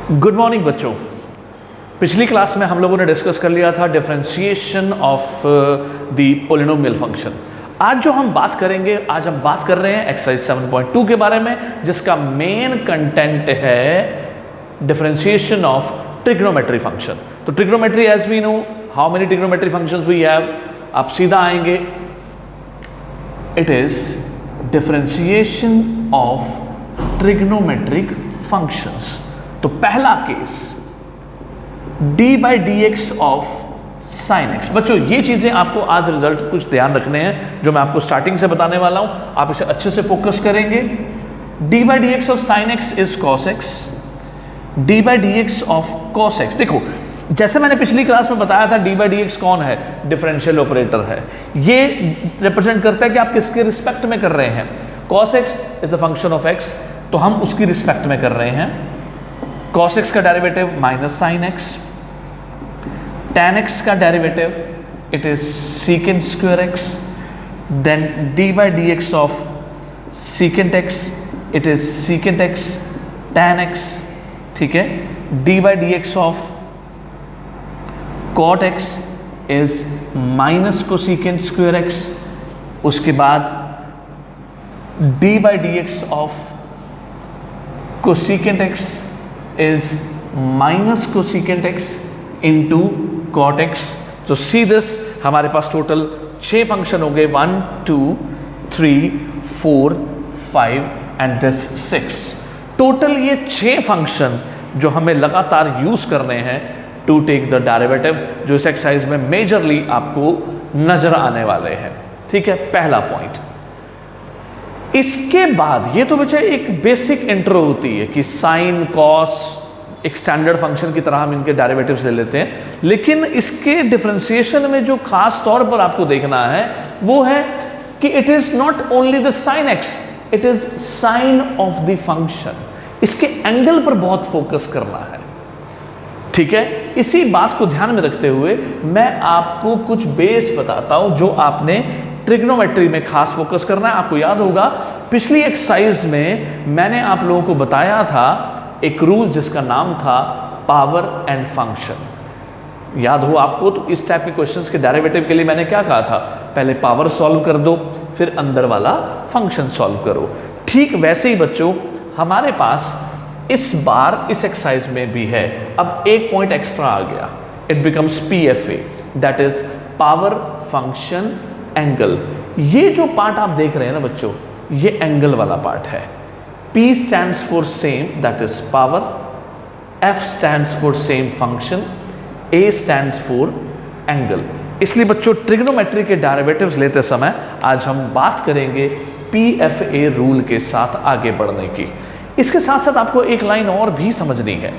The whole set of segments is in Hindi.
गुड मॉर्निंग बच्चों। पिछली क्लास में हम लोगों ने डिस्कस कर लिया था differentiation of the polynomial function. आज जो हम बात करेंगे, आज हम बात कर रहे हैं एक्सरसाइज 7.2 के बारे में, जिसका मेन कंटेंट है डिफरेंशिएशन ऑफ ट्रिग्नोमेट्री फंक्शन। तो trigonometry as we know, how many trigonometry functions we have, आप सीधा आएंगे, it is differentiation of trigonometric functions. तो पहला case d by d x of sine x. बच्चों ये चीजें आपको आज रिजल्ट कुछ ध्यान रखने हैं जो मैं आपको स्टार्टिंग से बताने वाला हूं, आप इसे अच्छे से फोकस करेंगे। d by d x of sine x is cos x, d by d x of cos x. देखो जैसे मैंने पिछली क्लास में बताया था, d बाई डी एक्स कौन है? डिफरेंशियल ऑपरेटर है। ये रिप्रेजेंट करता है कि आप किसके रिस्पेक्ट में कर रहे हैं। Cos x is the function of x, तो हम उसकी रिस्पेक्ट में कर रहे हैं। कॉस एक्स का derivative minus sine x, tan x का derivative it is secant square x, then d by d x of secant x it is secant x tan x, ठीक है। d by d x of cot x is minus cosecant square x, उसके बाद d by d x of cosecant x is minus cosecant x into cot x. तो सी दिस, हमारे पास टोटल 6 फंक्शन हो गए, 1 2 3 4 5 एंड दिस 6। टोटल ये 6 फंक्शन जो हमें लगातार यूज करने हैं टू टेक द डेरिवेटिव, जो इस एक्सरसाइज में मेजरली आपको नजर आने वाले हैं, ठीक है। पहला पॉइंट। इसके बाद ये तो बच्चे एक बेसिक इंट्रो होती है कि साइन कॉस एक स्टैंडर्ड फंक्शन की तरह हम इनके डेरिवेटिव्स ले लेते हैं, लेकिन इसके डिफरेंशिएशन में जो खास तौर पर आपको देखना है वो है कि it is not only the sine x, it is sine of the function. इसके एंगल पर बहुत फोकस करना है, ठीक है। इसी बात को ध्यान में रखते हुए मैं आपको कुछ बेस बताता हूं जो आपने ट्रिग्नोमेट्री में खास फोकस करना है। आपको याद होगा पिछली एक्सरसाइज में मैंने आप लोगों को बताया था एक रूल जिसका नाम था पावर एंड फंक्शन। याद हो आपको? तो इस टाइप के क्वेश्चंस के डेरिवेटिव के लिए मैंने क्या कहा था? पहले पावर सॉल्व कर दो, फिर अंदर वाला फंक्शन सॉल्व करो। ठीक वैसे ही बच्चों हमारे पास इस बार इस एक्सरसाइज में भी है। अब एक पॉइंट एक्स्ट्रा आ गया, it becomes PFA, that is power function angle. ये जो पार्ट आप देख रहे हैं ना बच्चों, ये एंगल वाला पार्ट है। P stands for same, that is power, F stands for same function, A stands for angle। इसलिए बच्चों ट्रिग्नोमेट्री के डेरिवेटिव्स लेते समय आज हम बात करेंगे PFA रूल के साथ आगे बढ़ने की। इसके साथ साथ आपको एक लाइन और भी समझनी है।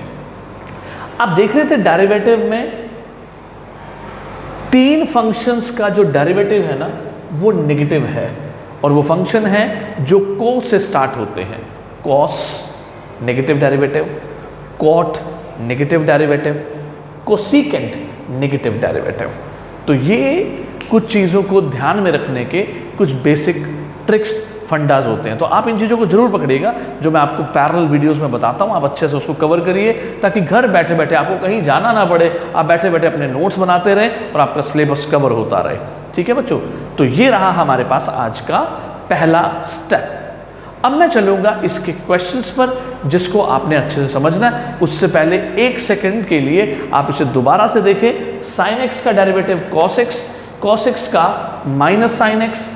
आप देख रहे थे डेरिवेटिव में 3 फंक्शंस का जो डेरिवेटिव है ना वो नेगेटिव है, और वो फंक्शन है जो को से स्टार्ट होते हैं। Cos negative derivative, cot negative derivative, cosecant negative derivative. तो ये कुछ चीज़ों को ध्यान में रखने के कुछ बेसिक ट्रिक्स फंडाज होते हैं। तो आप इन चीज़ों को जरूर पकड़िएगा, जो मैं आपको पैरेलल वीडियोस में बताता हूँ। आप अच्छे से उसको कवर करिए ताकि घर बैठे बैठे आपको कहीं जाना ना पड़े, आप बैठे बैठे अपने नोट्स बनाते रहें और आपका सिलेबस कवर होता रहे, ठीक है बच्चों। तो ये रहा हमारे पास आज का पहला स्टेप। अब मैं चलूंगा इसके क्वेश्चंस पर, जिसको आपने अच्छे से समझना है। उससे पहले 1 सेकंड के लिए आप इसे दोबारा से देखें। साइन एक्स का derivative cos x, cos x का minus sine x,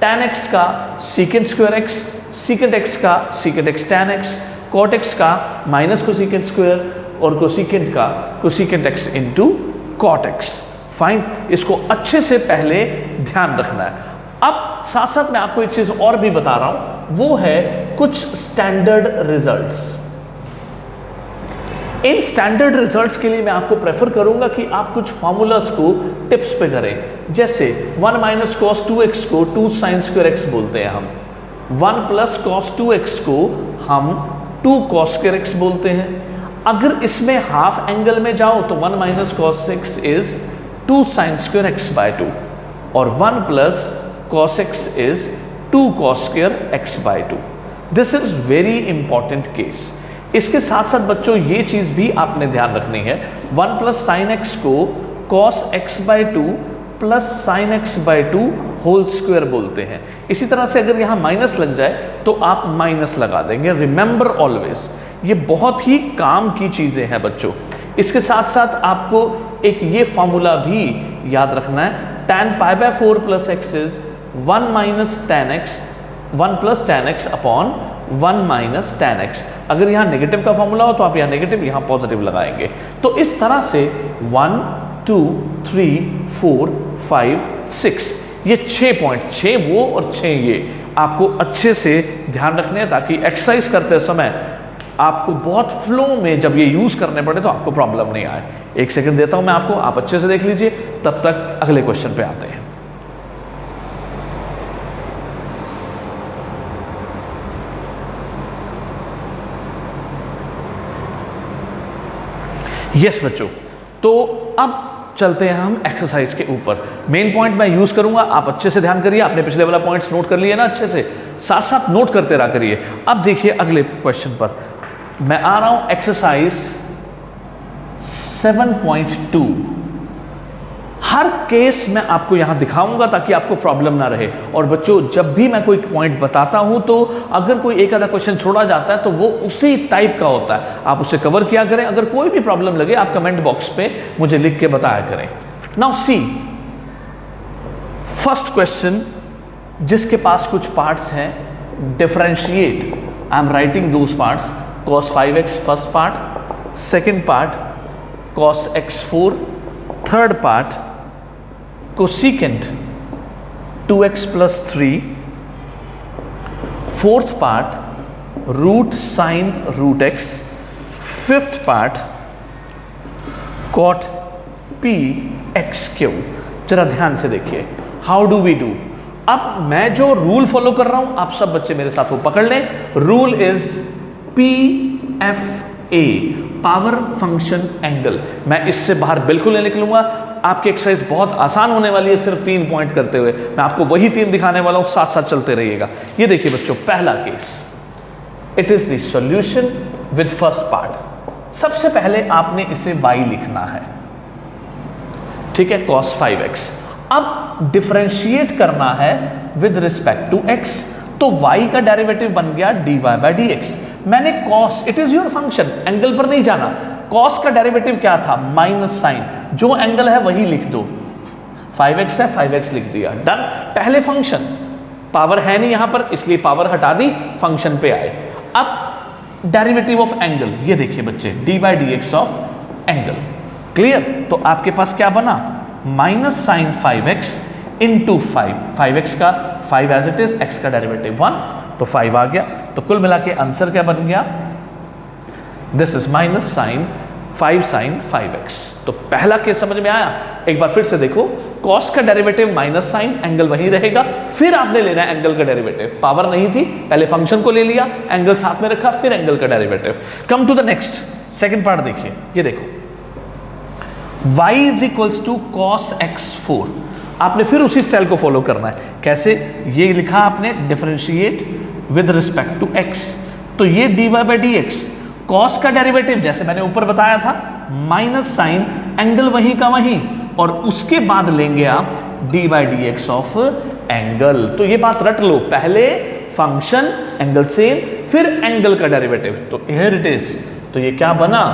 tan x का secant square x, secant x का secant x tan x, cot x का माइनस कोसिकेंट स्क्वायर और कोसिकेंट का cosecant x into cot x. Fine, इसको अच्छे से पहले ध्यान रखना है। अब साथ साथ मैं आपको एक चीज और भी बता रहा हूं, वो है कुछ standard results. In standard results के लिए मैं आपको प्रेफर करूंगा कि आप कुछ फॉर्मूलास को टिप्स पे करें। जैसे 1 माइनस कॉस 2x को 2 साइन स्क्वायर x बोलते हैं हम, 1 प्लस कॉस 2x को हम 2 कॉस स्क्वायर x बोलते हैं। अगर इसमें हाफ एंगल में जाओ तो 1 minus cos x is 2 sine square x by 2, और 1 plus cos x is 2 cos square x by 2. This is very important case. इसके साथ साथ बच्चों ये चीज भी आपने ध्यान रखनी है, 1 प्लस साइन एक्स को cos x by two plus sine x by two whole square बोलते हैं। इसी तरह से अगर यहां माइनस लग जाए तो आप माइनस लगा देंगे। रिमेंबर ऑलवेज, ये बहुत ही काम की चीजें हैं बच्चों। इसके साथ साथ आपको एक ये फॉर्मूला भी याद रखना है, tan pi by 4 plus x is 1 minus tan x, 1 plus tan x upon 1 minus tan x। अगर यहाँ नेगेटिव का फॉर्मूला हो तो आप यहाँ नेगेटिव, यहाँ पॉजिटिव लगाएंगे। तो इस तरह से 1 2 3 4 5 6, ये 6 पॉइंट, 6 वो और 6 ये आपको अच्छे से ध्यान रखने हैं, ताकि एक्सरसाइज करते समय आपको बहुत फ्लो में जब ये यूज करने पड़े तो आपको प्रॉब्लम नहीं आए। 1 सेकंड देता हूं मैं आपको, आप अच्छे से देख लीजिए, तब तक अगले क्वेश्चन पे आते हैं। यस बच्चों, तो अब चलते हैं हम एक्सरसाइज के ऊपर। मेन पॉइंट मैं यूज करूंगा, आप अच्छे से ध्यान करिए। आपने पिछले वाला पॉइंट्स नोट कर लिए ना अच्छे से, साथ साथ नोट करते रहा करिए। अब देखिए अगले क्वेश्चन पर मैं आ रहा हूं, एक्सरसाइज 7.2। हर केस मैं आपको यहां दिखाऊंगा ताकि आपको प्रॉब्लम ना रहे। और बच्चों, जब भी मैं कोई पॉइंट बताता हूं तो अगर कोई एक आधा क्वेश्चन छोड़ा जाता है तो वो उसी टाइप का होता है, आप उसे कवर किया करें। अगर कोई भी प्रॉब्लम लगे आप कमेंट बॉक्स पे मुझे लिख के बताया करें। नाउ सी फर्स्ट क्वेश्चन, जिसके पास कुछ पार्ट्स हैं, differentiate. I am writing those parts. cos 5x first part, second part cos x4, third part cosecant 2x plus 3, fourth part root sine root x, fifth part cot p x cube. जरा ध्यान से देखिए, हाउ डू वी डू। अब मैं जो रूल फॉलो कर रहा हूं, आप सब बच्चे मेरे साथ वो पकड़ लें। Rule is PFA, power function angle. मैं इससे बाहर बिल्कुल नहीं निकलूंगा। आपकी एक्सरसाइज बहुत आसान होने वाली है, सिर्फ 3 पॉइंट करते हुए। मैं आपको वही 3 दिखाने वाला हूं, साथ साथ चलते रहिएगा। ये देखिए बच्चों, पहला case, it is the solution with first part. सबसे पहले आपने इसे y लिखना है, ठीक है, cos 5x। अब डिफरेंशिएट करना है विद रिस्पेक्ट टू x, तो y का डेरिवेटिव बन गया dy बाई डी एक्स। मैंने cos, it is your function, angle पर नहीं जाना। cos का डेरिवेटिव क्या था, माइनस साइन, जो एंगल है वही लिख दो। 5x है, 5x लिख दिया, डन। पहले फंक्शन, पावर है नहीं यहां पर, इसलिए पावर हटा दी, फंक्शन पे आए। अब डेरिवेटिव ऑफ एंगल, ये देखिए बच्चे, D by d x of angle. Clear? तो आपके पास क्या बना, minus sign 5x into 5x का 5 एज इट इज, x का डेरिवेटिव 1, तो 5 आ गया। तो कुल मिला के आंसर क्या बन गया, this is minus sine 5 sine 5x। तो पहला केस समझ में आया। एक बार फिर से देखो, cos का डेरिवेटिव माइनस साइन, एंगल वही रहेगा। फिर आपने लेना है एंगल का डेरिवेटिव, पावर नहीं थी, पहले फंक्शन को ले लिया, एंगल साथ में रखा, फिर एंगल का derivative. Come to the next, second part देखिए, ये देखो, y is equals to cos x4। आपने फिर उसी स्टाइल को फॉलो करना है। कैसे, ये लिखा आपने differentiate with respect to x, तो ये dy by d x, cos का डेरिवेटिव जैसे मैंने ऊपर बताया था, माइनस साइन, एंगल वही का वही, और उसके बाद लेंगे आप d by d x of angle. तो ये बात रट लो, पहले फंक्शन एंगल सेम, फिर एंगल का डेरिवेटिव। तो हियर इट इज, तो ये क्या बना,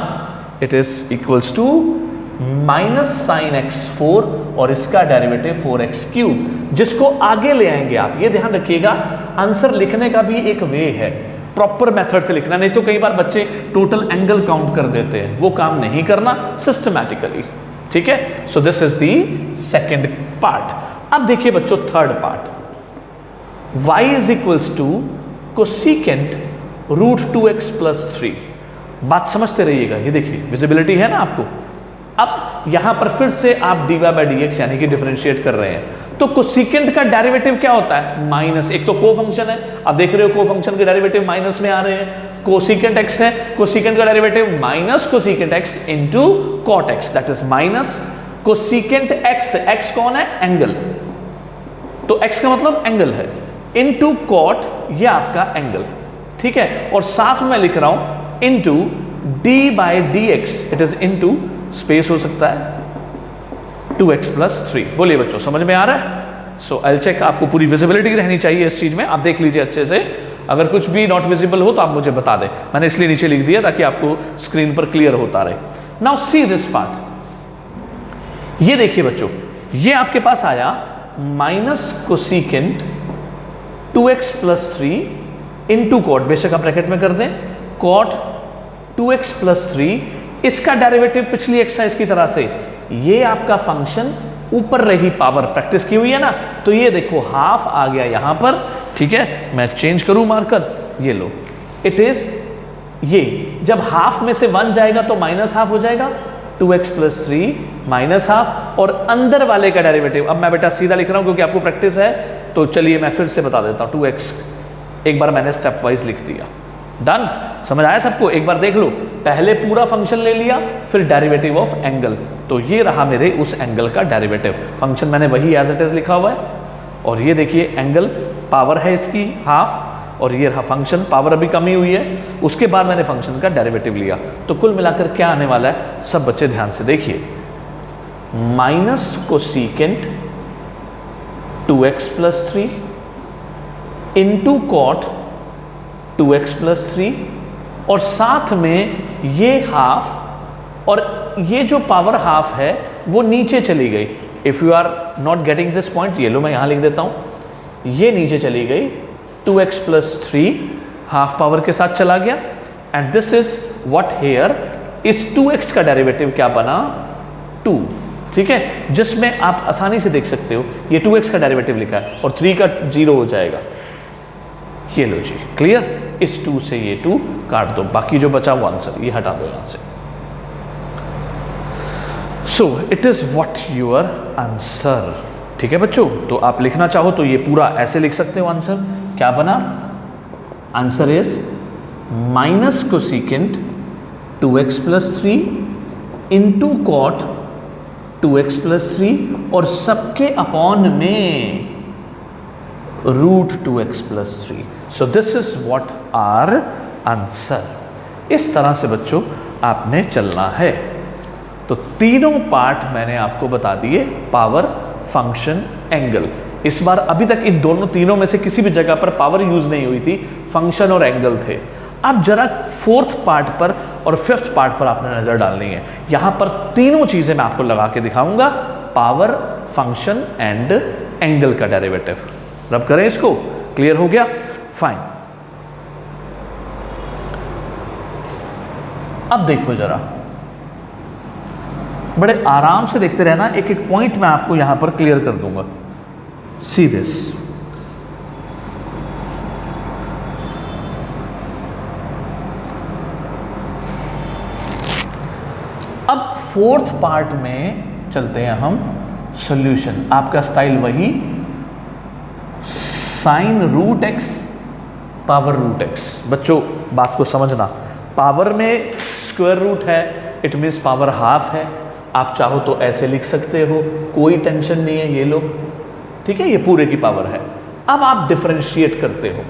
it is equals to minus sine x4 और इसका डेरिवेटिव 4x क्यूब, जिसको आगे ले आएंगे आप। ये ध्यान रखिएगा, आंसर लिखने का भी एक वे है, प्रॉपर मेथड से लिखना, नहीं तो कई बार बच्चे टोटल एंगल काउंट कर देते हैं, वो काम नहीं करना, सिस्टमैटिकली। ठीक है, so this is the second part. अब देखिए बच्चों, third part, y is equals to cosecant root 2x plus 3। बात समझते रहिएगा, ये देखिए विजिबिलिटी है ना आपको। अब यहां पर फिर से आप dy बाई डी एक्स यानी कि डिफरेंशिएट कर रहे हैं, तो कोसिकेंट का डेरिवेटिव क्या होता है, माइनस। एक तो को फंक्शन है, आप देख रहे हो को फंक्शन के डेरिवेटिव माइनस में आ रहे हैं। कोसिकेंट x है, कोसिकेंट का derivative minus cosecant x into cot x, that is minus cosecant x। x कौन है, एंगल, तो x का मतलब एंगल है, इंटू कॉट, ये आपका एंगल। ठीक है, और साथ में लिख रहा हूं into D by d x, it is into space हो सकता है 2x प्लस 3। बोलिए बच्चों, समझ में आ रहा है? सो आई चेक, आपको पूरी विजिबिलिटी रहनी चाहिए इस चीज में, आप देख लीजिए अच्छे से। अगर कुछ भी नॉट विजिबल हो तो आप मुझे बता दें, मैंने इसलिए नीचे लिख दिया ताकि आपको स्क्रीन पर क्लियर होता रहे। नाउ सी दिस पार्ट, ये देखिए बच्चों, ये आपके पास आया minus cosecant 2x plus 3 into cot, बेशक आप ब्रैकेट में कर दें, कॉट 2x प्लस 3, इसका डेरिवेटिव पिछली एक्सरसाइज की तरह से, ये आपका फंक्शन ऊपर रही पावर, प्रैक्टिस की हुई है ना, तो ये देखो हाफ आ गया यहां पर, ठीक है। मैं चेंज करूं मार्कर, ये लो, इट इज ये, जब हाफ में से 1 जाएगा तो माइनस हाफ हो जाएगा, 2x प्लस 3 माइनस हाफ, और अंदर वाले का डेरिवेटिव, अब मैं बेटा सीधा लिख रहा हूं क्योंकि आपको प्रैक्टिस है, तो चलिए मैं फिर से बता देता हूं, 2x एक बार मैंने स्टेप वाइज लिख दिया, डन, समझ आया सबको? एक बार देख लो, पहले पूरा फंक्शन ले लिया, फिर डेरिवेटिव ऑफ एंगल, तो ये रहा मेरे उस एंगल का डेरिवेटिव, फंक्शन मैंने वही एज इट इज लिखा हुआ है, और ये देखिए एंगल पावर है इसकी हाफ, और ये रहा फंक्शन, पावर अभी कमी हुई है, उसके बाद मैंने फंक्शन का डेरिवेटिव लिया, तो कुल मिलाकर क्या आने वाला है, सब बच्चे ध्यान से देखिए, minus cosecant 2x plus 3 into cot 2x plus 3, और साथ में ये हाफ, और ये जो पावर हाफ है वो नीचे चली गई। If you are not getting this point, ये लो मैं यहां लिख देता हूं, ये नीचे चली गई, 2x प्लस 3 हाफ पावर के साथ चला गया, and this is what here, इस 2x का डेरिवेटिव क्या बना, 2, ठीक है, जिसमें आप आसानी से देख सकते हो ये 2x का डेरिवेटिव लिखा है और 3 का 0 हो जाएगा, ये लो जी, क्लियर। इस 2 से ये 2 काट दो, बाकी जो बचा वो आंसर, ये हटा दो यहां से। सो it is what your answer, ठीक है बच्चों। तो आप लिखना चाहो तो ये पूरा ऐसे लिख सकते हो, आंसर क्या बना, answer is minus cosecant 2x plus 3 into cot 2x plus 3, और सबके अपॉन में root 2x plus 3। So this is what our answer. इस तरह से बच्चों आपने चलना है। तो तीनों पार्ट मैंने आपको बता दिए, पावर, फंक्शन, एंगल। इस बार अभी तक इन दोनों तीनों में से किसी भी जगह पर पावर यूज नहीं हुई थी, फंक्शन और एंगल थे। अब जरा फोर्थ पार्ट पर और फिफ्थ पार्ट पर आपने नजर डालनी है। यहां पर तीनों चीजें मैं आपको लगा के दिखाऊंगा, पावर, फंक्शन एंड एंगल का डेरिवेटिव। रब करें इसको, क्लियर हो गया, फाइन। अब देखो जरा, बड़े आराम से देखते रहना, एक एक पॉइंट मैं आपको यहां पर क्लियर कर दूंगा। सी दिस, अब फोर्थ पार्ट में चलते हैं हम, सॉल्यूशन। आपका स्टाइल वही, sine root x power root x. बच्चों बात को समझना, पावर में स्क्वायर रूट है, इट मीन्स पावर हाफ है। आप चाहो तो ऐसे लिख सकते हो, कोई टेंशन नहीं है, ये लो, ठीक है, ये पूरे की पावर है। अब आप डिफरेंशिएट करते हो,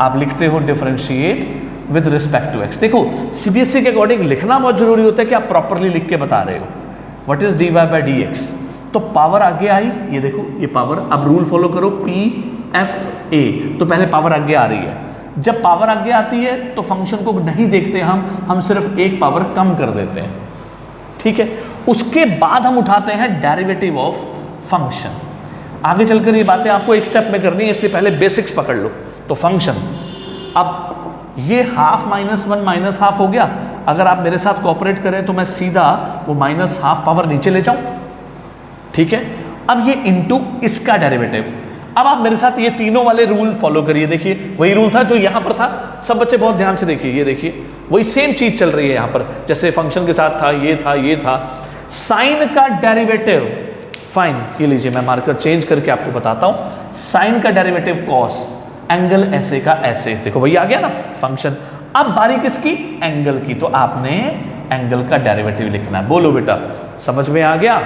आप लिखते हो differentiate with respect to x. देखो सीबीएसई के अकॉर्डिंग लिखना बहुत जरूरी होता है कि आप प्रॉपरली लिख के बता रहे हो। What is d y by d x, तो पावर आगे आई, ये देखो ये पावर, अब रूल फॉलो करो, पी एफ ए, तो पहले पावर आगे आ रही है। जब पावर आगे आती है तो फंक्शन को नहीं देखते हम सिर्फ एक पावर कम कर देते हैं, ठीक है। उसके बाद हम उठाते हैं डेरिवेटिव ऑफ फंक्शन। आगे चलकर ये बातें आपको एक स्टेप में करनी है, इसलिए पहले बेसिक्स पकड़ लो। तो फंक्शन, अब ये हाफ माइनस 1 माइनस हाफ हो गया। अगर आप मेरे साथ कोऑपरेट करें तो मैं सीधा वो माइनस हाफ पावर नीचे ले जाऊं, ठीक है। अब ये इनटू इसका डेरिवेटिव। अब आप मेरे साथ ये तीनों वाले रूल फॉलो करिए, देखिए वही रूल था जो यहां पर था। सब बच्चे बहुत ध्यान से देखिए, ये देखिए वही सेम चीज चल रही है यहां पर, जैसे फंक्शन के साथ था, ये था, ये था। साइन का डेरिवेटिव, फाइन, ये लीजिए मैं मार्कर चेंज करके आपको बताता हूं। साइन का डेरिवेटिव कॉस, एंगल ऐसे का ऐसे, देखो वही आ गया ना फंक्शन। अब बारी किसकी, एंगल की, तो आपने एंगल का डेरिवेटिव लिखना है। बोलो बेटा, समझ में आ गया,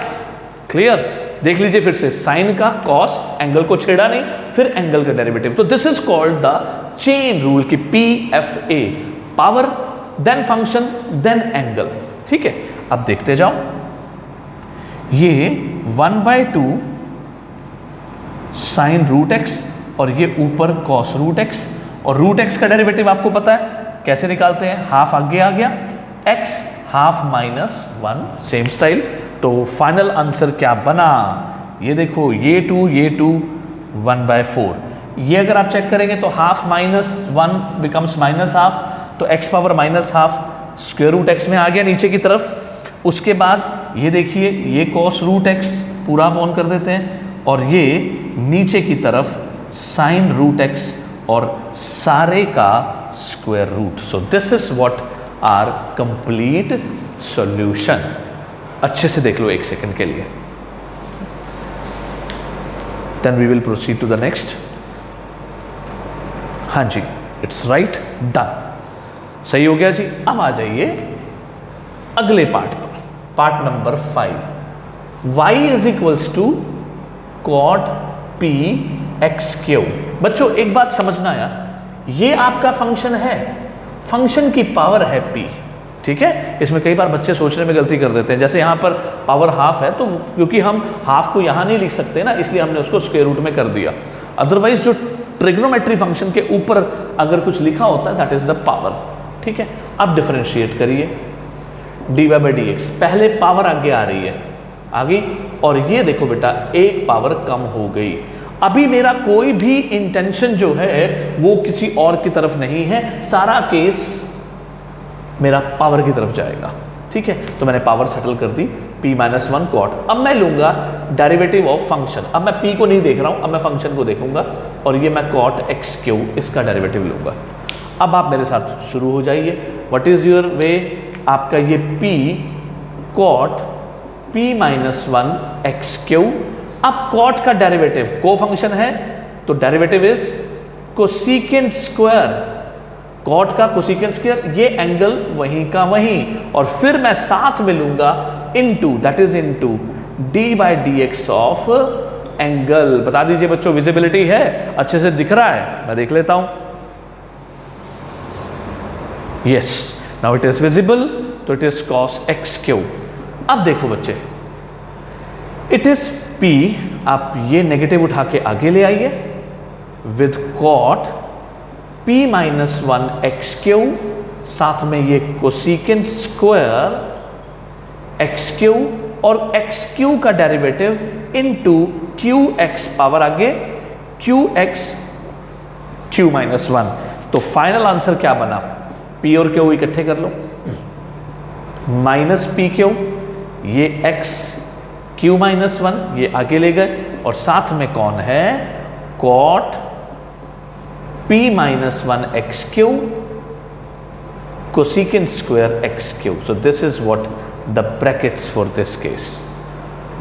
क्लियर। देख लीजिए फिर से, साइन का कॉस, एंगल को छेड़ा नहीं, फिर एंगल का डेरिवेटिव। तो this is called the chain rule की, P F A, power, then function, then angle. ठीक है, अब देखते जाओ, ये 1/2 साइन रूट एक्स और ये ऊपर कॉस रूट एक्स, और रूट एक्स का डेरिवेटिव आपको पता है कैसे निकालते हैं, हाफ आगे आ गया, एक्स हाफ -1, सेम स्टाइल। तो फाइनल आंसर क्या बना, ये देखो, ये 2 1/4। ये अगर आप चेक करेंगे तो हाफ -1 बिकम्स -हाफ, तो x power -half square root x में आ गया नीचे की तरफ। उसके बाद ये देखिए, ये कॉस रूट एक्स पूरा ऑन कर देते हैं, और ये नीचे की तरफ साइन रूट एक्स और सारे का square root. So this is what our complete solution. अच्छे से देख लो 1 सेकंड के लिए, then we will proceed to the next. हाँ जी, इट्स राइट, डन, सही हो गया जी। अब आ जाइए अगले पार्ट पर, part number 5, y is equals to cot p x cube. बच्चों एक बात समझना यार, ये आपका फंक्शन है, फंक्शन की पावर है p। ठीक है, इसमें कई बार बच्चे सोचने में गलती कर देते हैं, जैसे यहाँ पर पावर हाफ है, तो क्योंकि हम हाफ को यहाँ नहीं लिख सकते ना, इसलिए हमने उसको स्क्वायर रूट में कर दिया। अदरवाइज जो ट्रिग्नोमेट्री फंक्शन के ऊपर अगर कुछ लिखा होता है दैट इज द पावर। ठीक है, अब डिफरेंशिएट करिए, dy/dx, पहले पावर आगे आ रही है, आगे, और ये देखो बेटा एक पावर कम हो गई। अभी मेरा कोई भी इंटेंशन जो है वो किसी और की तरफ नहीं है, सारा केस मेरा पावर की तरफ जाएगा। ठीक है, तो मैंने पावर सेटल कर दी, p-1 कॉट। अब मैं लूंगा डेरिवेटिव ऑफ फंक्शन, अब मैं p को नहीं देख रहा हूं, अब मैं फंक्शन को देखूंगा, और ये मैं कॉट एक्स क्यू इसका डेरिवेटिव लूंगा। अब आप मेरे साथ शुरू हो जाइए, व्हाट इज योर वे, आपका ये p cot p-1 x Q. अब कॉट का डेरिवेटिव को फंक्शन है, तो derivative is cosecant square, cot का कोसिकेंट स्क्वायर, ये एंगल वहीं का वहीं, और फिर मैं साथ में लूंगा into, that is into d/dx of angle. बता दीजिए बच्चों, विजिबिलिटी है, अच्छे से दिख रहा है, मैं देख लेता हूं। Yes, now it is visible, तो it is cos x Q. अब देखो बच्चे, इट इज p, आप ये नेगेटिव उठा के आगे ले आइए, with cot p-1 x Q, साथ में ये कोसिकेंट स्क्वायर एक्स क्यू, और एक्स क्यू का derivative into Q x power आगे क्यू एक्स q-1। तो फाइनल आंसर क्या बना, p और q इकट्ठे कर लो, -pq, ये x q-1 ये आगे ले गए, और साथ में कौन है, cot p-1 x cube cosecant square x cube. So this is what the brackets for this case.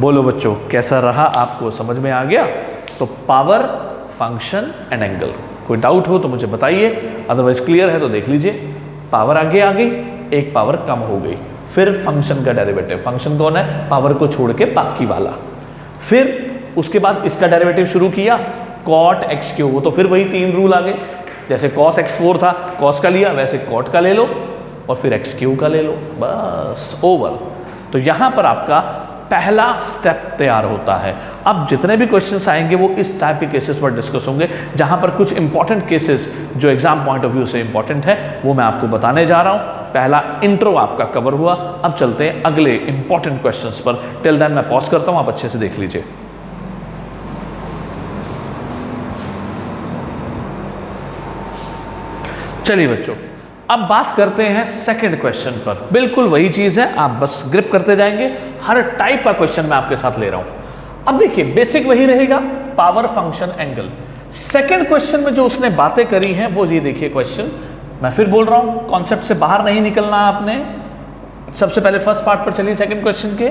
बोलो बच्चों कैसा रहा, आपको समझ में आ गया? तो पावर, फंक्शन एंड एंगल। कोई डाउट हो तो मुझे बताइए, अदरवाइज क्लियर है तो देख लीजिए। पावर आगे आ गई, एक पावर कम हो गई, फिर फंक्शन का डेरिवेटिव, फंक्शन कौन है, पावर को छोड़ के बाकी वाला। फिर उसके बाद इसका डेरिवेटिव शुरू किया, कॉट एक्स क्यू, वो तो फिर वही 3 रूल आ गए, जैसे कॉस x4 था, कॉस का लिया, वैसे कॉट का ले लो, और फिर एक्स क्यू का ले लो, बस ओवर। तो यहां पर आपका पहला स्टेप तैयार होता है। अब जितने भी क्वेश्चंस आएंगे वो इस टाइप के केसेस पर डिस्कस होंगे, जहां पर कुछ इंपॉर्टेंट केसेस जो एग्जाम पॉइंट ऑफ व्यू से इंपॉर्टेंट है वो मैं आपको बताने जा रहा हूं। पहला इंट्रो आपका कवर हुआ, अब चलते हैं अगले इंपॉर्टेंट क्वेश्चंस पर। टिल देन मैं पॉज करता हूं, आप अच्छे से देख लीजिए। चलिए बच्चों, अब बात करते हैं सेकंड क्वेश्चन पर। बिल्कुल वही चीज है, आप बस ग्रिप करते जाएंगे, हर टाइप का क्वेश्चन मैं आपके साथ ले रहा हूं। अब देखिए बेसिक वही रहेगा, power, function, angle. Second question में जो उसने बातें करी हैं वो ये देखिए क्वेश्चन, मैं फिर बोल रहा हूं, कॉन्सेप्ट से बाहर नहीं निकलना आपने। सबसे पहले फर्स्ट पार्ट पर चलिए सेकंड क्वेश्चन के,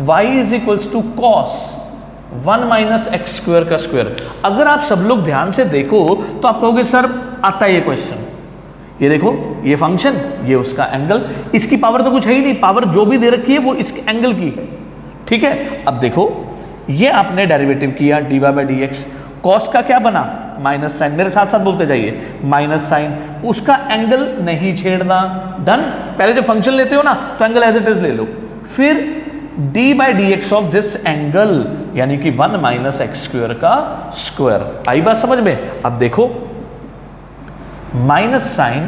y is equals to cos 1 minus x square का स्क्वायर। अगर आप सब लोग ध्यान से देखो तो आप कहोगे सर आता है ये क्वेश्चन, ये देखो ये फंक्शन, ये उसका एंगल, इसकी पावर तो कुछ है ही नहीं, पावर जो भी दे रखी है वो इस एंगल की है। ठीक है, अब देखो ये आपने डेरिवेटिव किया dy/dx, कॉस का क्या बना माइनस साइन, मेरे साथ साथ बोलते जाइए, माइनस साइन, उसका एंगल नहीं छेड़ना, डन। पहले जब फंक्शन लेते हो ना तो एंगल एज इट इज ले लो, फिर d by d x of this angle यानी कि 1 माइनस एक्स स्क्वायर का स्क्वायर। आई बात समझ में? अब देखो minus sine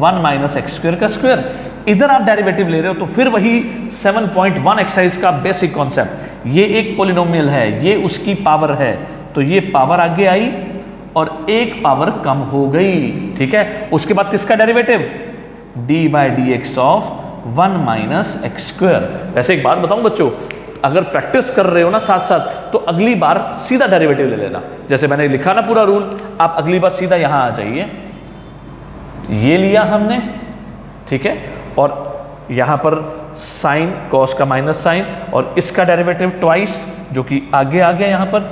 1 minus x square का स्क्वायर, इधर आप डेरिवेटिव ले रहे हो तो फिर वही 7.1 एक्सरसाइज का बेसिक कॉन्सेप्ट, ये एक पोलिनोमियल है, ये उसकी पावर है, तो ये पावर आगे आई और एक पावर कम हो गई, ठीक है। उसके बाद किसका derivative? d by d x of 1 minus x square. वैसे एक बात बताऊं बच्चों, अगर प्रैक्टिस कर रहे हो ना साथ साथ तो अगली बार सीधा डेरिवेटिव ले लेना, जैसे मैंने लिखा ना पूरा रूल, आप अगली बार सीधा यहां आ जाइए, ये लिया हमने, ठीक है, और यहां पर साइन कॉस का माइनस साइन और इसका डेरिवेटिव ट्वाइस जो कि आगे आ गया यहां पर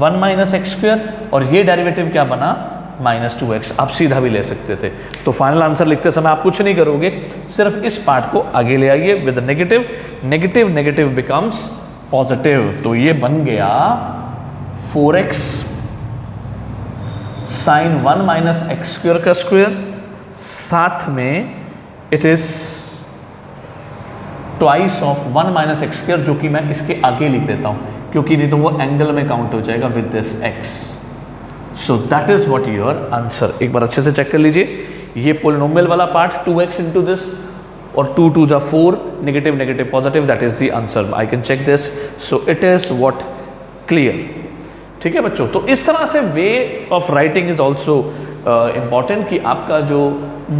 1 माइनस एक्स स्क्वायर, और ये डेरिवेटिव क्या बना? -2x। आप सीधा भी ले सकते थे। तो फाइनल आंसर लिखते समय आप कुछ नहीं करोगे, सिर्फ इस पार्ट को आगे ले आइए with negative, negative negative becomes positive, तो ये बन गया 4x sine 1 minus x square का स्क्वायर, साथ में it is twice of 1 minus x square, जो कि मैं इसके आगे लिख देता हूं क्योंकि नहीं तो वो एंगल में काउंट हो जाएगा with this x। So that is what your answer. एक बार अच्छे से चेक कर लीजिए, ये पोलिनोमियल वाला पार्ट 2x इंटू दिस और 2 2 जा 4, negative negative positive, that is the answer. I can check this, so it is what clear, ठीक है बच्चों। तो इस तरह से way of writing is also important कि आपका जो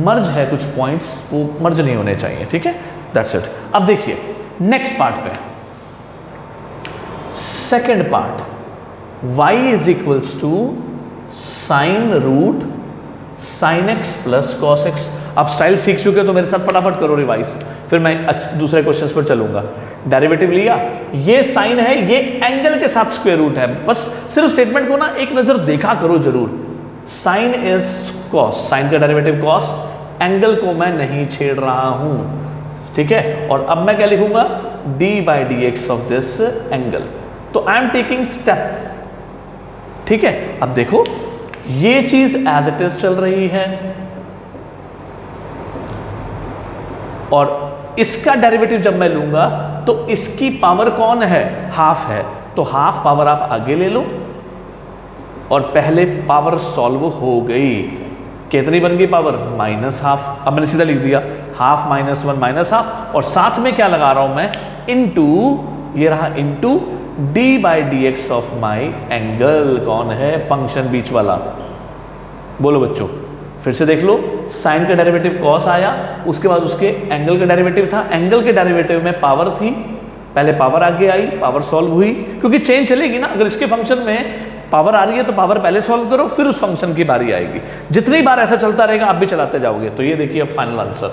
मर्ज है कुछ पॉइंट्स वो मर्ज नहीं होने चाहिए, ठीक है, दैट्स इट। अब देखिए नेक्स्ट पार्ट पे, second part, y is equals to sine root sine x plus cos x. आप स्टाइल सीख चुके हो तो मेरे साथ फटाफट करो रिवाइज, फिर मैं दूसरे क्वेश्चंस पर चलूंगा। डेरिवेटिव लिया, ये साइन है, ये एंगल के साथ स्क्वायर रूट है, बस सिर्फ स्टेटमेंट को ना एक नजर देखा करो जरूर। साइन इज कॉस, साइन का डेरिवेटिव कॉस, एंगल को मैं नहीं छेड़ रहा हूं, ठीक है। और अब मैं क्या लिखूंगा? d by d x of this angle, तो आई एम टेकिंग स्टेप, ठीक है। अब देखो ये चीज एज इट इज चल रही है और इसका डेरिवेटिव जब मैं लूंगा तो इसकी पावर कौन है? हाफ है, तो हाफ पावर आप आगे ले लो और पहले पावर सॉल्व हो गई। कितनी बन गई पावर? -हाफ। अब मैंने सीधा लिख दिया हाफ माइनस 1 माइनस हाफ, और साथ में क्या लगा रहा हूं मैं? इनटू, ये रहा into d by d x of my angle, कौन है? फंक्शन बीच वाला। बोलो बच्चों, फिर से देख लो, साइन का डेरिवेटिव कॉस आया, उसके बाद उसके एंगल का डेरिवेटिव था, एंगल के डेरिवेटिव में पावर थी, पहले पावर आगे आई, पावर सॉल्व हुई, क्योंकि चेंज चलेगी ना, अगर इसके फंक्शन में पावर आ रही है तो पावर पहले सॉल्व करो, फिर उस फंक्शन की बारी आएगी। जितनी बार ऐसा चलता रहेगा आप भी चलाते जाओगे। तो ये देखिए अब final answer,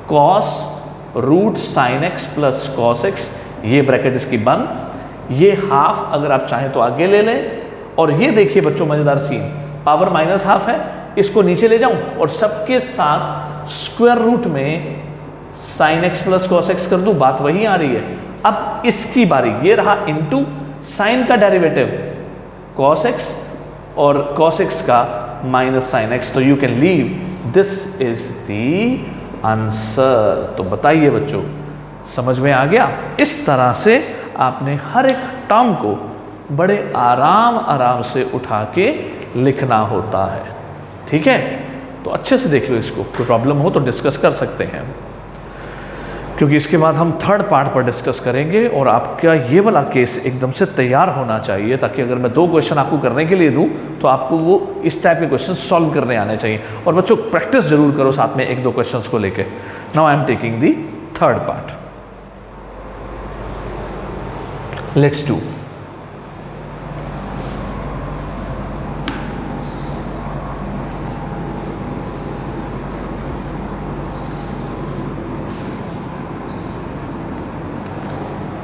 cos root sine x plus cos x, ये ब्रैकेट इसकी बंद, ये हाफ अगर आप चाहें तो आगे ले लें, और ये देखिए बच्चों मजेदार सीन, पावर -हाफ है, इसको नीचे ले जाऊं और सबके साथ स्क्वायर रूट में sign x plus cos x कर दूं, बात वही आ रही है। अब इसकी बारी, ये रहा इनटू साइन का डेरिवेटिव कॉस एक्स और कॉस एक्स का माइनस साइन एक्स, तो you can leave, this is the answer. तो बताइए बच्चों, समझ में आ गया? इस तरह से आपने हर एक टर्म को बड़े आराम आराम से उठा के लिखना होता है, ठीक है। तो अच्छे से देख लो इसको, कोई प्रॉब्लम हो तो डिस्कस कर सकते हैं, क्योंकि इसके बाद हम थर्ड पार्ट पर डिस्कस करेंगे और आपका ये वाला केस एकदम से तैयार होना चाहिए, ताकि अगर मैं 2 क्वेश्चन आपको करने के लिए दूं तो आपको वो इस टाइप के क्वेश्चन सॉल्व करने आने चाहिए। और बच्चों प्रैक्टिस जरूर करो साथ में 1-2 क्वेश्चंस को लेके। Now I am taking the third part, let's do.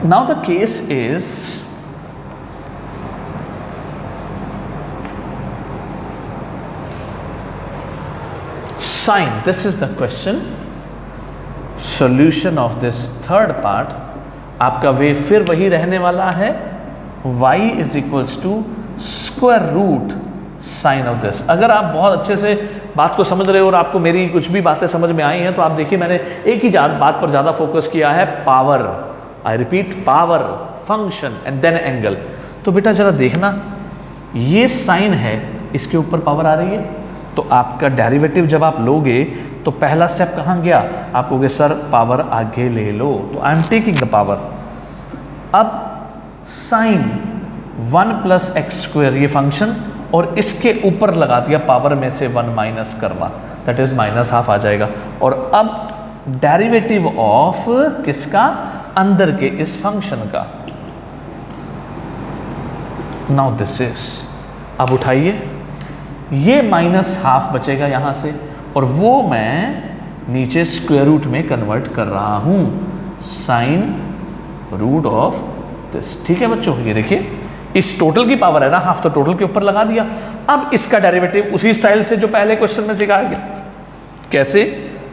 Now the case is sine. This is the question. Solution of this third part. आपका वे फिर वही रहने वाला है, y is equals to square root sine of this. अगर आप बहुत अच्छे से बात को समझ रहे हो और आपको मेरी कुछ भी बातें समझ में आई हैं तो आप देखिए मैंने एक ही बात पर ज़्यादा फोकस किया है, power. I repeat, power, function and then angle. तो बेटा जरा देखना, ये साइन है, इसके ऊपर पावर आ रही है, तो आपका डेरिवेटिव जब आप लोगे तो पहला स्टेप कहाँ गया? आप कहोगे सर पावर आगे ले लो, तो I am taking the power. अब साइन 1 प्लस एक्स स्क्वायर ये फंक्शन, और इसके ऊपर लगा दिया पावर में से 1 माइनस करना, दैट इज माइनस हाफ आ जाएगा। और अब डेरिवेटिव ऑफ किसका? अंदर के इस फंक्शन का। नाउ दिस इज, अब उठाइए, ये माइनस हाफ बचेगा यहां से, और वो मैं नीचे स्क्वायर रूट में कन्वर्ट कर रहा हूं, साइन रूट ऑफ दिस। ठीक है बच्चों, ये देखिए इस टोटल की पावर है ना हाफ, तो टोटल के ऊपर लगा दिया। अब इसका डेरिवेटिव उसी स्टाइल से जो पहले क्वेश्चन में सिखाया गया। कैसे?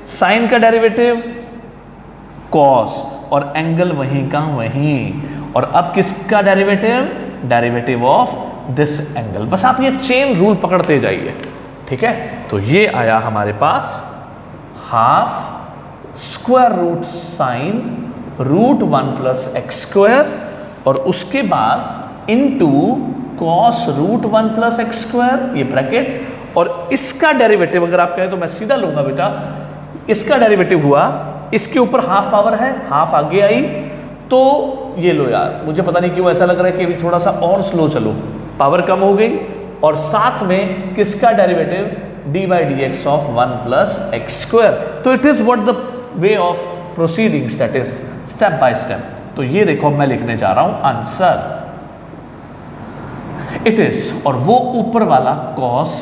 साइन का डेरिवेटिव कॉस, और एंगल वहीं का वहीं। और अब किसका derivative? Derivative of this angle. बस आप ये चेन रूल पकड़ते जाइए, ठीक है। तो ये आया हमारे पास half square root sine root 1 plus x square, और उसके बाद into cos root 1 plus x square, ये ब्रैकेट। और इसका डेरिवेटिव अगर आप कहें तो मैं सीधा लूंगा बेटा, इसका डेरिवेटिव हुआ, इसके ऊपर हाफ पावर है, हाफ आगे आई, तो ये लो यार, मुझे पता नहीं क्यों ऐसा लग रहा है कि अभी थोड़ा सा और स्लो चलो, पावर कम हो गई, और साथ में किसका derivative? D by d x of 1 plus x square. तो it is what the way of proceedings, that is step by step. तो ये देखो मैं लिखने जा रहा हूं आंसर, इट इज, और वो ऊपर वाला cos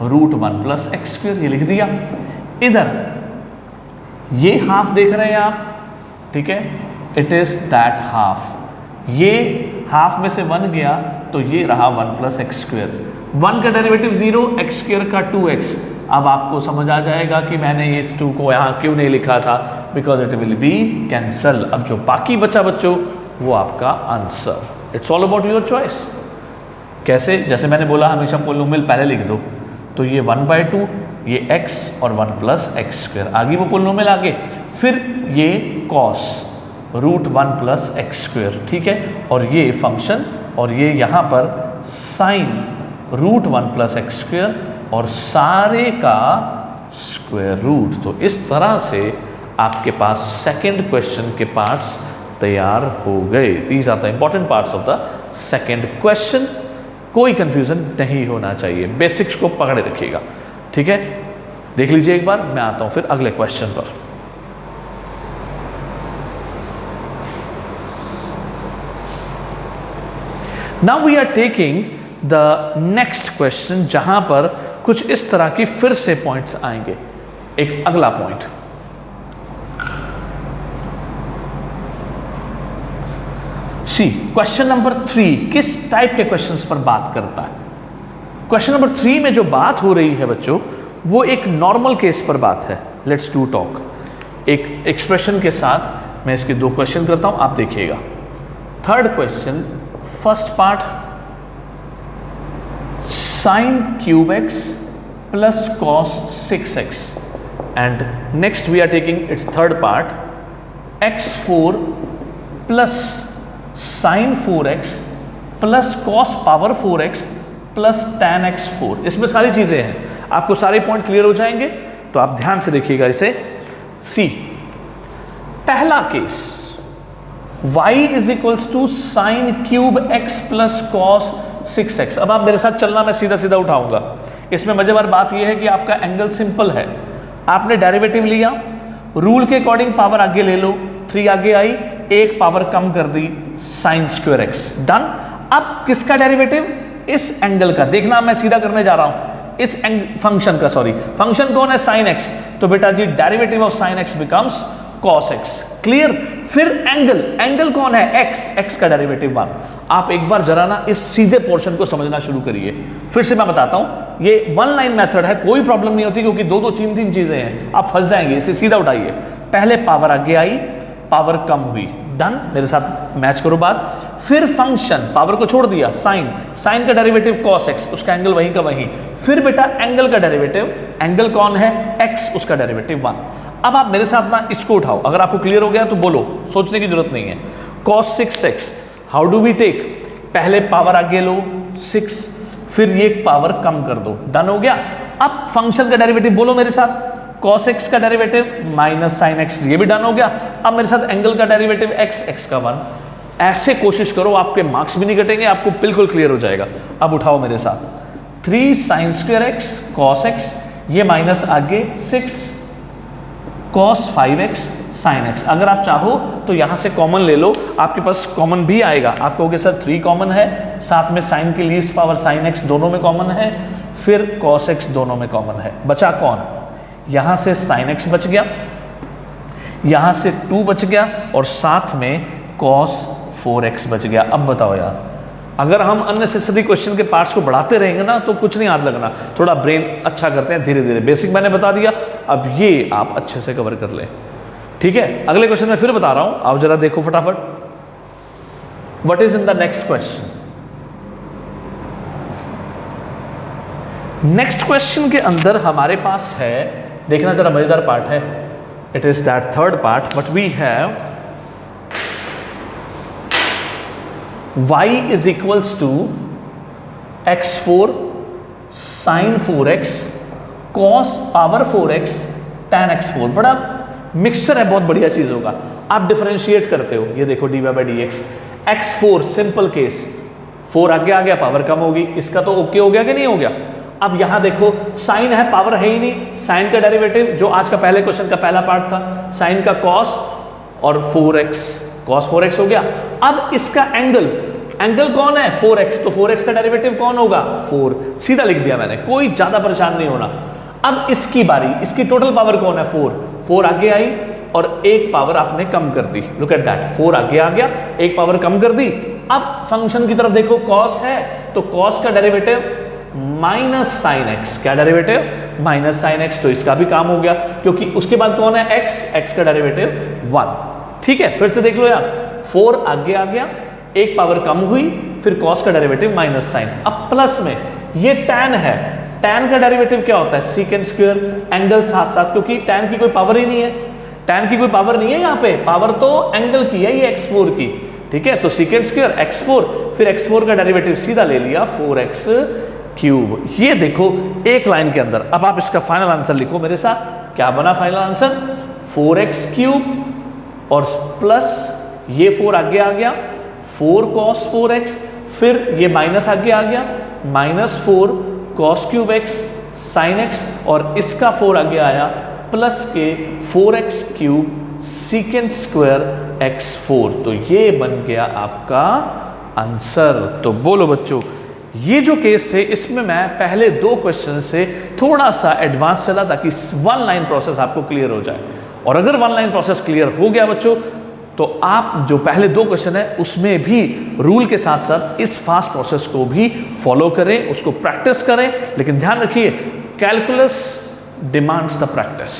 root 1 plus x square, ये लिख दिया। इधर ये हाफ देख रहे हैं आप, ठीक है, इट इज दैट हाफ। ये हाफ में से 1 गया तो ये रहा 1 प्लस एक्स स्क्वायर। 1 का डेरिवेटिव 0, एक्स स्क्वायर का 2x। अब आपको समझ आ जाएगा कि मैंने इस 2 को यहाँ क्यों नहीं लिखा था, because it will be cancel. अब जो बाकी बचा बच्चों वो आपका answer. It's all about your choice. कैसे? जैसे मैंने बोला हमेशा पोलिनोमियल पहले लिख दो, तो ये 1/2, ये x और 1 प्लस एक्स स्क्वायर, आगे वो पोलिनोमियल आगे, फिर ये cos root 1 plus x square, ठीक है, और ये फंक्शन, और ये यहाँ पर sine root 1 plus x square, और सारे का स्क्वायर रूट। तो इस तरह से आपके पास सेकेंड क्वेश्चन के पार्ट्स तैयार हो गए। These are the important parts of the second question. कोई कंफ्यूजन नहीं होना चाहिए, बेसिक्स को पकड़े रखिएगा, ठीक है। देख लीजिए एक बार, मैं आता हूं फिर अगले क्वेश्चन पर। Now we are taking the next question, जहां पर कुछ इस तरह की फिर से पॉइंट्स आएंगे। एक अगला पॉइंट, सी क्वेश्चन नंबर 3 किस टाइप के क्वेश्चंस पर बात करता है? क्वेश्चन नंबर 3 में जो बात हो रही है बच्चों, वो एक नॉर्मल केस पर बात है। Let's do talk. एक एक्सप्रेशन के साथ मैं इसके 2 क्वेश्चन करता हूं, आप देखिएगा। Third question, first part, sine cube x plus cos 6x, and next we are taking its third part, x4 plus sine 4x plus cos power 4x plus tan x4। इसमें सारी चीजें हैं, आपको सारे पॉइंट क्लियर हो जाएंगे, तो आप ध्यान से देखिएगा इसे। सी पहला case, y is equals to sine cube x plus cos 6x। अब आप मेरे साथ चलना, मैं सीधा सीधा उठाऊंगा। इसमें मजेदार बात यह है कि आपका एंगल सिंपल है। आपने डेरिवेटिव लिया, रूल के अकॉर्डिंग पावर आगे ले लो, 3 आगे आई, एक पावर कम कर दी, साइन स्क्वायर एक्स, डन। अब किसका डेरिवेटिव? इस एंगल का। देखना मैं सीधा करने जा रहा हूं, इस फंक्शन का, सॉरी फंक्शन कौन है? Sine x. तो बेटा जी derivative of sine x becomes cos x, clear. फिर एंगल, एंगल कौन है? एक्स, एक्स का डेरिवेटिव 1। आप एक बार जरा ना इस सीधे पोर्शन को समझना शुरू करिए। फिर से मैं बताता हूं, ये 1 लाइन मेथड है, कोई प्रॉब्लम नहीं होती, क्योंकि 2 2 3 3 चीजें हैं, आप फंस जाएंगे। इसलिए सीधा उठाइए, पहले पावर आगे आई, पावर कम हुई, डन, मेरे साथ मैच करो बात। फिर फंक्शन, पावर को छोड़ दिया, साइन, साइन का डेरिवेटिव कॉस एक्स, उसका एंगल वहीं का वहीं। फिर बेटा एंगल का डेरिवेटिव, एंगल कौन है, एक्स, उसका डेरिवेटिव 1। अब आप मेरे साथ ना इसको उठाओ, अगर आपको क्लियर हो गया तो बोलो, सोचने की जरूरत नहीं है। Cos 6x, how do we take, पहले पावर आगे लो 6, फिर ये पावर कम कर दो, डन हो गया। अब फंक्शन का डेरिवेटिव बोलो मेरे साथ, cos x का डेरिवेटिव माइनस साइन x, ये भी डन हो गया। अब मेरे साथ एंगल का डेरिवेटिव x, x का 1। ऐसे कोशिश करो, आपके मार्क्स भी नहीं कटेंगे, आपको बिल्कुल क्लियर हो जाएगा। अब उठाओ मेरे साथ 3 sign square x cos x, ये माइनस आगे 6 cos 5x साइन x। अगर आप चाहो तो यहां से कॉमन ले लो, आपके पास कॉमन भी आएगा। आप कहोगे सर 3 कॉमन है, साथ में साइन की लीस्ट पावर साइन x दोनों में कॉमन है, फिर cos x दोनों में कॉमन है। बचा कौन, यहां से sin x बच गया, यहां से 2 बच गया, और साथ में cos 4x बच गया। अब बताओ यार, अगर हम अननेसेसरी क्वेश्चन के पार्ट्स को बढ़ाते रहेंगे ना तो कुछ नहीं याद लगना। थोड़ा ब्रेन अच्छा करते हैं धीरे धीरे। बेसिक मैंने बता दिया, अब ये आप अच्छे से कवर कर ले, ठीक है। अगले क्वेश्चन में फिर बता रहा हूं, आप जरा देखो फटाफट। What is in the next question. Next question के अंदर हमारे पास है, देखना जरा मजेदार पार्ट है, it is that third part. What we have, y is equals to x4 sin 4x cos power 4x tan x4। बड़ा मिक्सचर है, बहुत बढ़िया चीज होगा। आप डिफरेंशिएट करते हो, ये देखो dy by dx, x4 simple case, 4 आगे आ गया, पावर कम होगी, इसका तो ओके हो गया कि नहीं हो गया। अब यहां देखो साइन है, पावर है ही नहीं, साइन का डेरिवेटिव जो आज का पहले क्वेश्चन का पहला पार्ट था, साइन का cos और 4x, cos 4x हो गया। अब इसका एंगल, एंगल कौन है 4x, तो 4x का डेरिवेटिव कौन होगा 4, सीधा लिख दिया मैंने, कोई ज्यादा परेशान नहीं होना। अब इसकी बारी, इसकी टोटल पावर कौन है 4, 4 आगे आई और एक पावर आपने कम कर दी। लुक एट दैट, 4 आगे आ गया, एक पावर कम कर दी। अब फंक्शन की तरफ देखो, cos है तो cos का डेरिवेटिव माइनस साइन एक्स, क्या डेरिवेटिव माइनस साइन एक्स, तो इसका भी काम हो गया, क्योंकि उसके बाद कौन है x, x का डेरिवेटिव 1। ठीक है, फिर से देख लो यार, 4 आगे आ गया, एक पावर कम हुई, फिर cos का डेरिवेटिव माइनस साइन। अब प्लस में ये tan है, tan का डेरिवेटिव क्या होता है सीकेंट स्क्वायर, एंगल साथ साथ, क्योंकि tan की कोई पावर ही नहीं है, tan की कोई पावर नहीं है, यहाँ पे पावर तो एंगल की है, ये x4 की। ठीक है, तो सीकेंट स्क्वायर x4, फिर x4 का डेरिवेटिव सीधा ले लिया 4x क्यूब। ये देखो एक लाइन के अंदर। अब आप इसका फाइनल आंसर लिखो मेरे साथ, क्या बना फाइनल आंसर 4x क्यूब और प्लस ये 4 आगे आ गया, 4 cos 4x, फिर ये माइनस आगे आ गया, minus 4 cos cube x sin x, और इसका 4 आगे आया प्लस के 4x cube secant square x4। तो ये बन गया आपका आंसर। तो बोलो बच्चों, ये जो केस थे इसमें मैं पहले 2 क्वेश्चन से थोड़ा सा एडवांस चला ताकि 1 लाइन प्रोसेस आपको क्लियर हो जाए। और अगर 1 लाइन प्रोसेस क्लियर हो गया बच्चों, तो आप जो पहले 2 क्वेश्चन है उसमें भी रूल के साथ साथ इस फास्ट प्रोसेस को भी फॉलो करें, उसको प्रैक्टिस करें। लेकिन ध्यान रखिए, कैलकुलस डिमांड्स द प्रैक्टिस,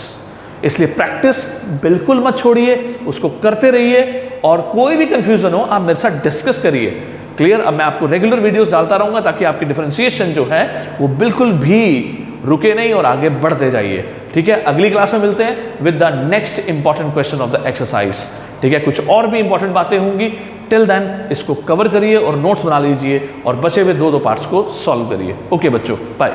इसलिए प्रैक्टिस बिल्कुल मत छोड़िए, उसको करते रहिए, और कोई भी कंफ्यूजन हो आप मेरे साथ डिस्कस करिए। क्लियर? अब मैं आपको रेगुलर वीडियोस डालता रहूंगा ताकि आपकी डिफरेंशिएशन जो है वो बिल्कुल भी रुके नहीं और आगे बढ़ते जाइए। ठीक है, अगली क्लास में मिलते हैं with the next important question of the exercise. ठीक है, कुछ और भी इंपॉर्टेंट बातें होंगी। टिल देन इसको कवर करिए और नोट्स बना लीजिए और बचे हुए 2 पार्ट्स को सॉल्व करिए। ओके बच्चों, बाय।